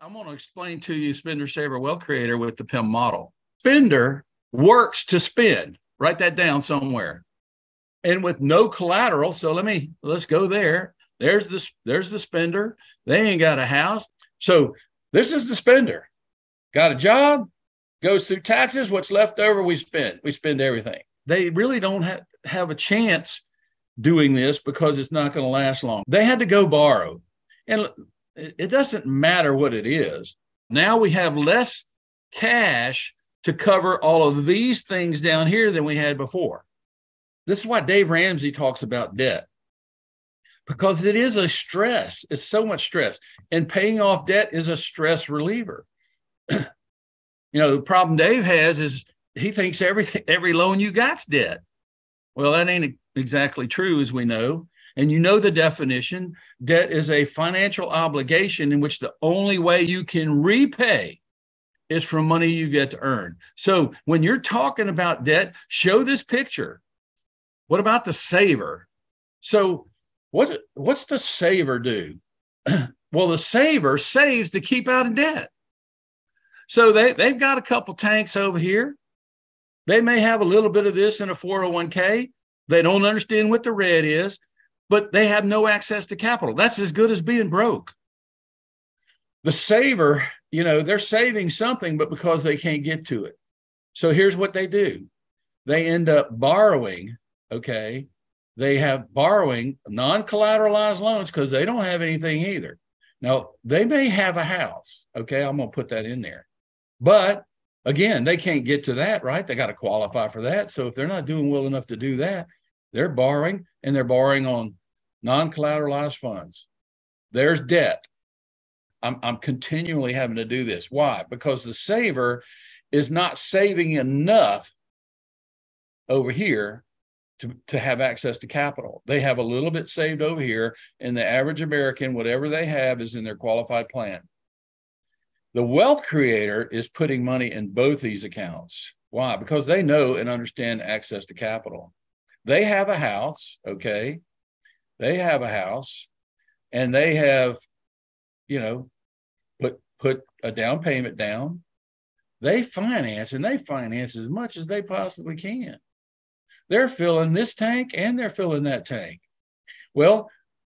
I'm going to explain to you Spender, Saver, Wealth Creator with the PIM model. Spender works to spend. Write that down somewhere. And with no collateral, so let's go there. There's the spender. They ain't got a house. So this is the spender. Got a job, goes through taxes. What's left over, we spend. We spend everything. They really don't have a chance doing this because it's not going to last long. They had to go borrow. And it doesn't matter what it is. Now we have less cash to cover all of these things down here than we had before. This is why Dave Ramsey talks about debt, because it is a stress. It's so much stress. And paying off debt is a stress reliever. The problem Dave has is he thinks every loan you got's debt. Well, that ain't exactly true, as we know. And you know the definition. Debt is a financial obligation in which the only way you can repay is from money you get to earn. So when you're talking about debt, show this picture. What about the saver? So what's the saver do? Well, the saver saves to keep out of debt. So they've got a couple tanks over here. They may have a little bit of this in a 401k. They don't understand what the red is, but they have no access to capital. That's as good as being broke. The saver, they're saving something, but because they can't get to it. So here's what they do. They end up borrowing, okay? They have borrowing non-collateralized loans because they don't have anything either. Now, they may have a house, okay? I'm going to put that in there. But again, they can't get to that, right? They got to qualify for that. So if they're not doing well enough to do that, they're borrowing, and they're borrowing on non-collateralized funds. There's debt. I'm continually having to do this. Why? Because the saver is not saving enough over here to have access to capital. They have a little bit saved over here, and the average American, whatever they have, is in their qualified plan. The wealth creator is putting money in both these accounts. Why? Because they know and understand access to capital. They have a house, okay? They have a house, and they have, put a down payment down. They finance as much as they possibly can. They're filling this tank and they're filling that tank. Well,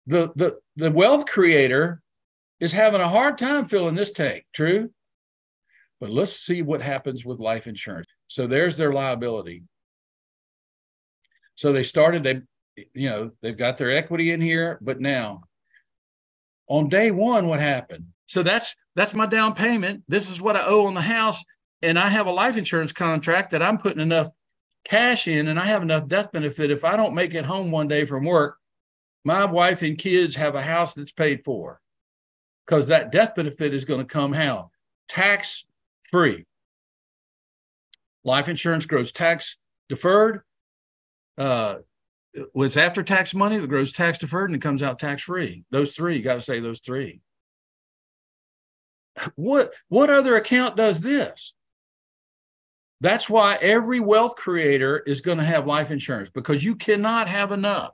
the wealth creator is having a hard time filling this tank, true? But let's see what happens with life insurance. So there's their liability. So they started, they've got their equity in here, but now on day one, what happened? So that's my down payment. This is what I owe on the house. And I have a life insurance contract that I'm putting enough cash in, and I have enough death benefit. If I don't make it home one day from work, my wife and kids have a house that's paid for, because that death benefit is going to come how? Tax free. Life insurance grows tax deferred. Was after tax money that grows tax deferred, and it comes out tax free. Those three, you got to say those three. What other account does this? That's why every wealth creator is going to have life insurance, because you cannot have enough.